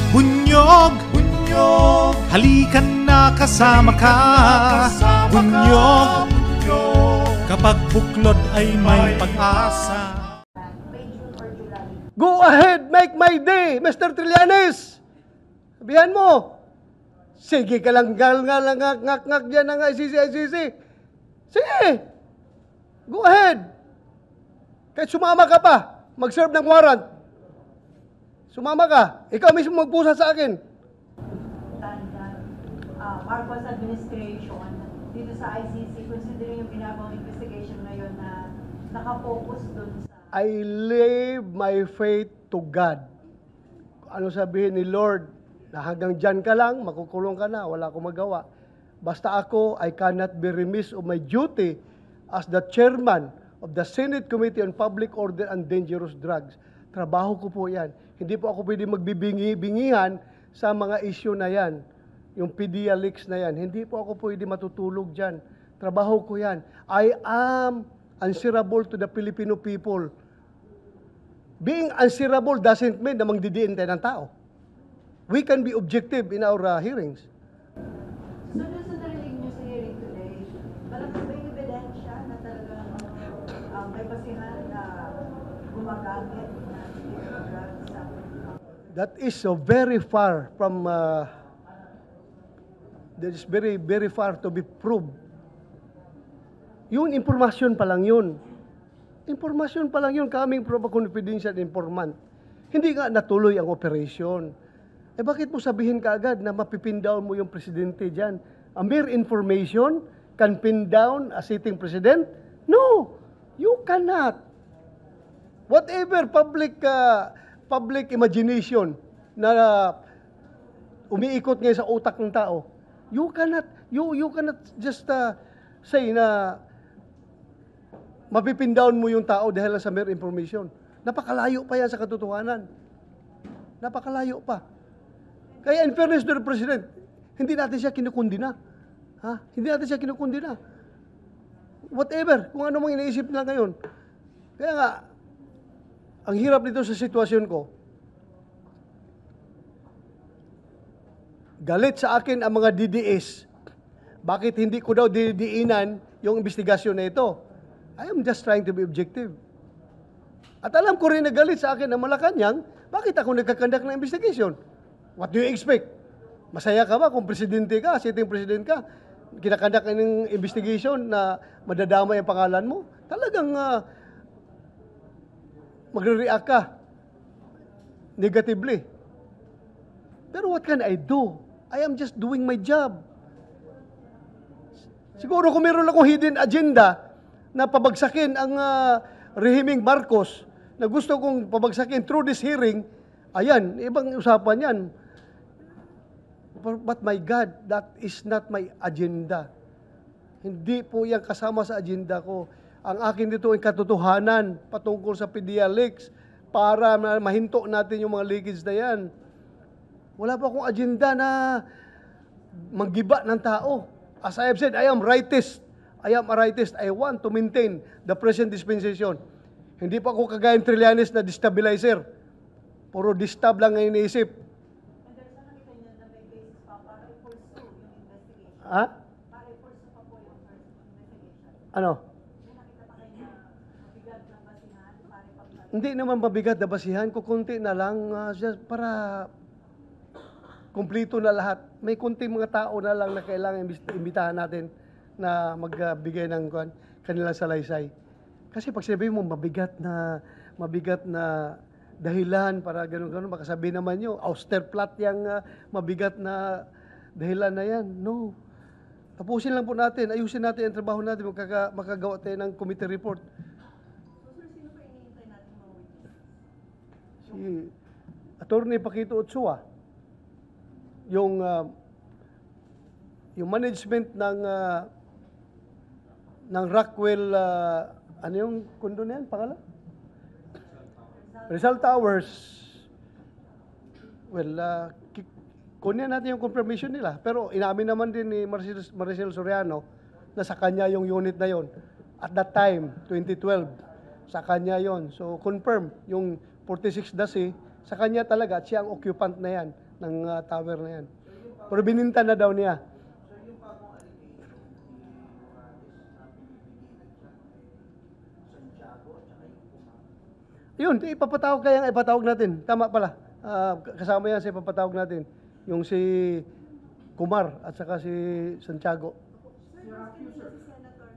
Bunyog, bunyog, halikan na kasama ka. Bunyog, kapag buklod ay may pag-asa. Go ahead, make my day, Mr. Trillanes. Sabihan mo. Sige ka lang, ngak dyan ng ICC. Sige. Go ahead. Kahit sumama ka pa, mag-serve ng warrant. Sumama ka. Ikaw mismo magpusa sa akin. Marcos administration dito sa ICC, considering yung ginagawang investigation ngayon na nakafocus dun sa... I leave my faith to God. Ano sabihin ni Lord, na hanggang dyan ka lang, makukulong ka na, wala akong magawa. Basta ako, I cannot be remiss of my duty as the chairman of the Senate Committee on Public Order and Dangerous Drugs. Trabaho ko po yan. Hindi po ako pwede magbibingi-bingihan sa mga issue na yan. Yung PDEA leaks na yan. Hindi po ako pwede matutulog dyan. Trabaho ko yan. I am answerable to the Filipino people. Being answerable doesn't mean na mangdidiin tayo ng tao. We can be objective in our hearings. So, doon sa narinig nyo sa hearing today, malakas ba yung ebidensya na talagang may basihan na gumagamit na drugs sa... That is so very far from... that is very, very far to be proved. Yun, impormasyon pa lang yun. Impormasyon pa lang yun coming from a confidential informant. Hindi nga natuloy ang operation. Eh bakit mo sabihin kaagad na mapipin down mo yung presidente dyan? A mere information can pin down a sitting president? No, you cannot. Whatever public imagination na umiikot ngayon sa utak ng tao, you cannot just say na mapipin down mo yung tao dahil sa mere information. Napakalayo pa yan sa katotohanan. Napakalayo pa. Kaya in fairness to the President, hindi natin siya kinukundina. Hindi natin siya kinukundina. Whatever, kung ano mang iniisip na ngayon. Kaya nga, ang hirap nito sa sitwasyon ko, galit sa akin ang mga DDS. Bakit hindi ko daw didiinan yung investigasyon na ito? I am just trying to be objective. At alam ko rin na galit sa akin ang Malacanang, bakit ako nagkakandak ng investigation? What do you expect? Masaya ka ba kung presidente ka, sitting president ka, kinakandak ng investigation na madadamay ang pangalan mo? Talagang magre-react ka negatively. Pero what can I do? I am just doing my job. Siguro kung meron akong hidden agenda na pabagsakin ang rehimeng Marcos, na gusto kong pabagsakin through this hearing, ayan, ibang usapan yan. But my God, that is not my agenda. Hindi po yan kasama sa agenda ko. Ang akin dito ay katotohanan patungkol sa PDEA leaks para mahinto natin yung mga leakage na yan. Wala pa akong agenda na maggiba ng tao. As I have said, I am rightist. I am a rightist. I want to maintain the present dispensation. Hindi pa ako kagayang Trillanes na destabilizer. Puro distab lang ang iniisip. Ha? Ano? Hindi naman mabigat na basihan. Kukunti na lang just para kumplito na lahat. May kunting mga tao na lang na kailangan imbitahan natin na magbigay ng kanilang salaysay. Kasi pag sinabi mo mabigat na dahilan para ganun-ganun, baka sabihin naman nyo, Austerplatte yung mabigat na dahilan na yan. No. Tapusin lang po natin, ayusin natin ang trabaho natin, makagawa tayo ng committee report. Sino pa iniintay natin mga witness? Si Attorney Paquito Ochoa, yung management ng Rockwell, ano yung kondo na yan, pangalan? Rizal Towers. Well, kunin natin yung confirmation nila. Pero inamin naman din ni Maricel Soriano na sa kanya yung unit na yon. At that time, 2012, sa kanya yon. So confirm, yung 46 Dasi, sa kanya talaga at siya ang occupant na yan. ng tower na yan. Pero bininta na daw niya. Yun, ipapatawag kaya ipatawag natin. Tama pala. Kasama yan sa ipapatawag natin. Yung si Kumar at saka si Santiago.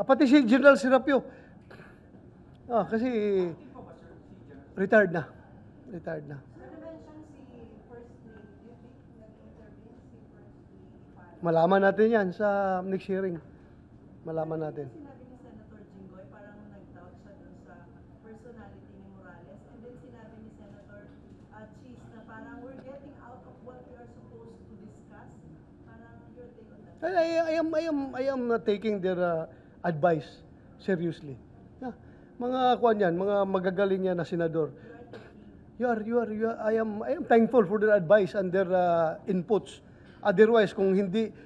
Pati si General Serapio. Kasi retired na. Retired na. Na-mention si First Lady, do you think nag-intervene si First Lady? Malaman natin yan sa next hearing. Malaman natin. Sinabi ni Senator Jinggoy, parang nag-doubt siya dun sa personality ni Morales. And then sinabi ni Senator Cheese na parang we're getting out of what we are supposed to discuss. Parang your take on that? I am not taking their advice seriously. Mga kuan yan, mga magagaling yan na senador. I am thankful for their advice and their inputs. Otherwise, kung hindi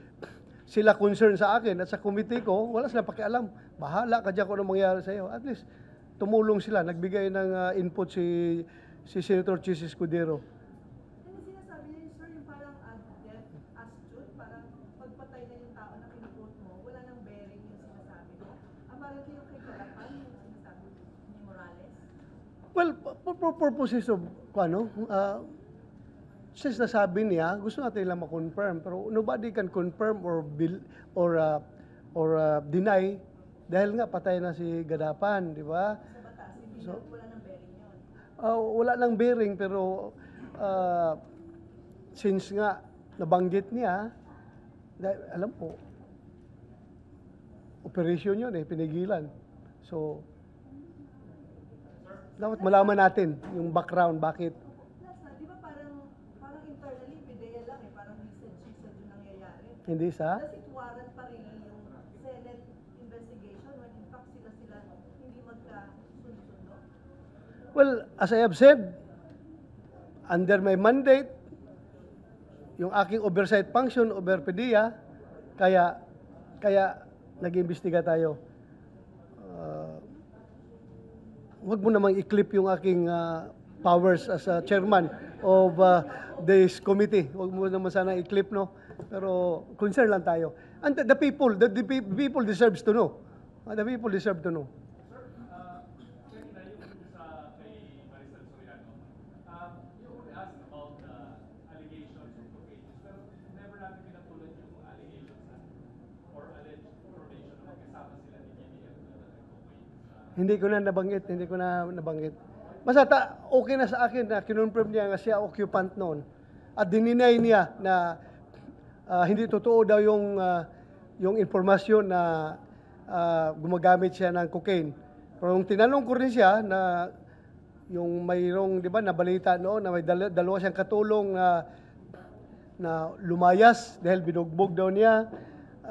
sila concerned sa akin at sa committee ko, wala sila pakialam. Bahala ka dyan kung ano mangyari sa iyo. At least, tumulong sila. Nagbigay ng input si Senator Chis Escudero. And sinasabi niya, sir, yung parang death as truth, parang pagpatay na yung tao na kinuquote mo, wala nang bearing yung sinasabi mo. Apparently yung kay Calapan, yung sinasabi ni Morales. Well, for purposes of, since nasabi niya, gusto natin lang ma-confirm, pero nobody can confirm or deny dahil nga patay na si Gadapan, di ba? Sa batas, hindi So, wala nang bearing yun. wala nang bearing, pero since nga nabanggit niya, dahil, alam po, operation yun pinigilan. So, dapat malaman natin yung background, bakit. Last na, di ba parang internally, PDEA lang parang he said, she said yung nangyayari. Hindi sa? Does it warrant pa rin yung Senate investigation when in fact sila hindi magka-sundo? Well, as I have said, under my mandate, yung aking oversight function over PDEA, kaya nag-iimbestiga tayo. Huwag mo namang i-clip yung aking powers as a chairman of this committee. Huwag mo naman sana i-clip, no? Pero concern lang tayo. And the people deserves to know. The people deserve to know. Check na yung sa kay Maricel Soriano. You only asked about the allegations of cocaine, pero never natin pinatulan yung allegations or alleged information na magkasama sila ni BBM na nag-cocaine. Hindi ko na nabanggit. Basta okay na sa akin na kinonfirm niya nga siya occupant noon. At dininay niya na hindi totoo daw yung informasyon na gumagamit siya ng cocaine. Pero nung tinanong ko rin siya na yung mayroong, di ba, nabalita noon na may dalawa siyang katulong na lumayas dahil binugbog daw niya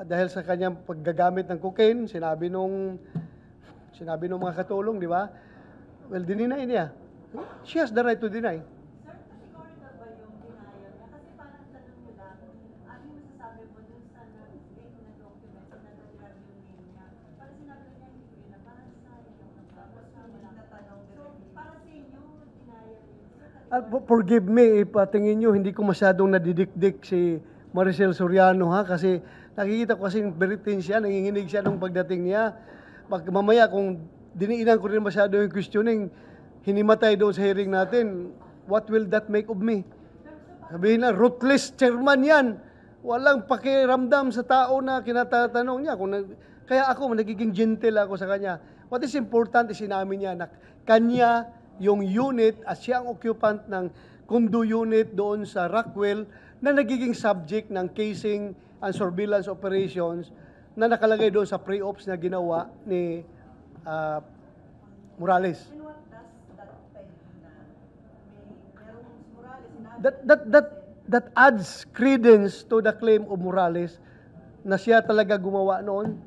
dahil sa kanyang paggagamit ng cocaine, sinabi nung mga katulong, di ba? Well, dininay niya. She has the right to deny. Sir, categorical ba yung denial niya? Kasi parang tanong nyo lang, ano yung masasabi mo dun sa nag-leak na document na nag-grab yung name niya? Parang sinabi niya, hindi ko yun nabasa, hindi ako nabasa, wala natanong. So, para sa inyo, denial yun. Forgive me if tingin nyo hindi ko masyadong nadidikdik si Maricel Soriano, ha? Kasi nakikita ko kasi beritin siya, nanginginig siya nung pagdating niya. Mamaya kung diniinan ko rin masyado yung questioning, hinimatay doon sa hearing natin, what will that make of me? Sabihin na, ruthless chairman yan. Walang pakiramdam sa tao na kinatatanong niya. Kaya ako, nagiging gentle ako sa kanya. What is important is sinamin niya na kanya yung unit at siya ang occupant ng condo unit doon sa Rockwell na nagiging subject ng casing and surveillance operations na nakalagay doon sa pre-ops na ginawa ni Morales. And what does that tell you na merong Morales sinabi? That adds credence to the claim of Morales na siya talaga gumawa noon.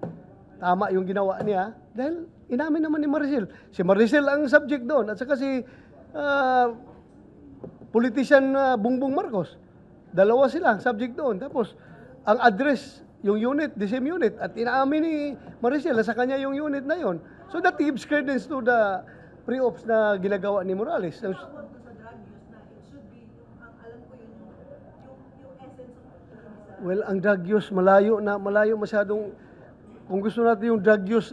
Tama yung ginawa niya dahil inamin naman ni Maricel. Si Maricel ang subject doon at saka si politician Bongbong Marcos. Dalawa sila ang subject doon. Tapos ang address yung unit, the same unit. At inaamin ni Maricel na sa kanya yung unit na yon. So that gives credence to the pre-ops na ginagawa ni Morales. About sa drug use na it should be, ang alam ko yun, yung Well, ang drug use, malayo masyadong, kung gusto natin yung drug use,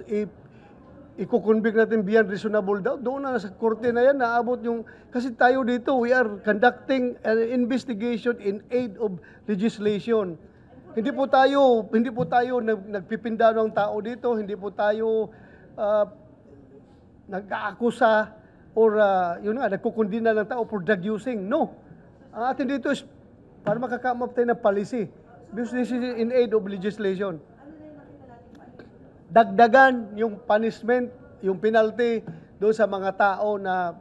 i-convict natin beyond reasonable doubt, doon na sa korte na yan, naabot yung, kasi tayo dito, we are conducting an investigation in aid of legislation. Hindi po tayo nagpipinda ng tao dito, hindi po tayo nag-aakusa or nagkukundina ng tao for drug using. No. Ang atin dito is para makakama tayo ng policy. Because this is in aid of legislation. Dagdagan yung punishment, yung penalty doon sa mga tao na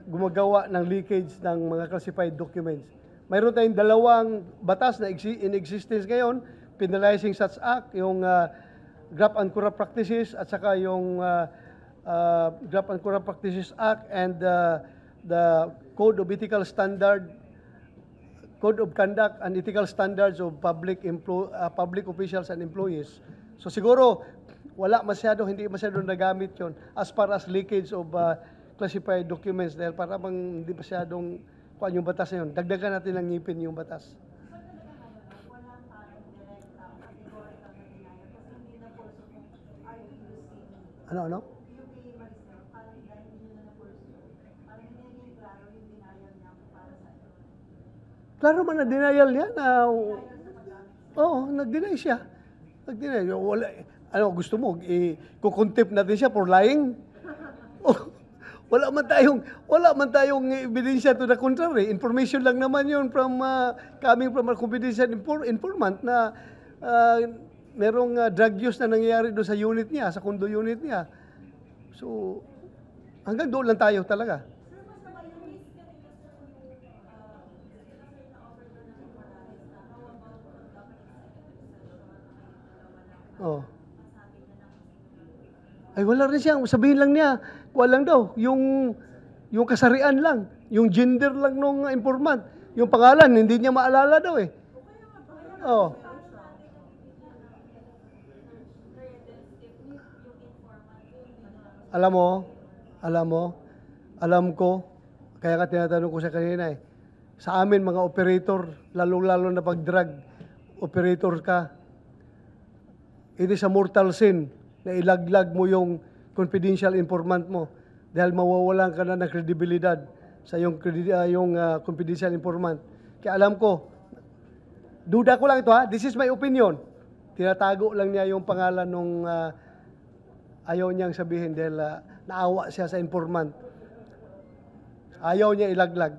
gumagawa ng leakage ng mga classified documents. Mayroon tayong dalawang batas na in existence ngayon, penalizing such act, yung Graft and Corrupt Practices at saka yung Graft and Corrupt Practices Act and the Code of Ethical Standard, Code of Conduct and Ethical Standards of Public Officials and Employees. So siguro, hindi masyadong nagamit yon as far as leakage of classified documents dahil para bang hindi masyadong kuan yung batas na yun. Dagdagan natin ng ngipin yung batas. Wala parang direct categorical na denial kasi hindi na puso kung are you using Ano? yung kay Maricel, parang dahil hindi nyo na puso. Parang hindi naging klaro yung denial niya para sa iyo. Klaro man na denial niya na nag-deny siya. Nag-deny. Gusto mo, i-contempt natin siya for lying? Wala man tayong ebidensya to the contrary. Information lang naman yun coming from a confidential informant na merong drug use na nangyayari doon sa unit niya, sa condo unit niya. So, hanggang doon lang tayo talaga. Oh. Ay wala rin siya, sabihin lang niya, kuha lang daw, yung kasarian lang, yung gender lang nung informant, yung pangalan, hindi niya maalala daw eh. Oh. Alam ko, kaya ka tinatanong ko sa kanina eh, sa amin mga operator, lalo na pag drug operator ka, it is a mortal sin na ilaglag mo yung confidential informant mo dahil mawawalan ka na ng kredibilidad sa yung confidential informant. Kaya alam ko, duda ko lang ito this is my opinion. Tinatago lang niya yung pangalan nung ayaw niyang sabihin dahil naawa siya sa informant. Ayaw niya ilaglag.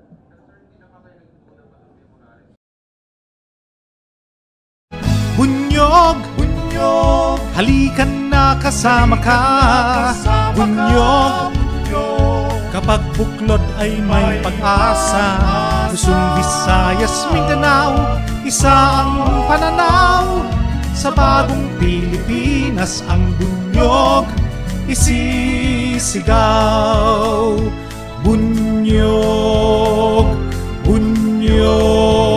Bunyog, halikan na kasama ka. Bunyog, kapag buklod ay may pag-asa. Luzon, Visayas, Mindanao, isa ang pananaw. Sa bagong Pilipinas ang bunyog isisigaw. Bunyog, bunyog.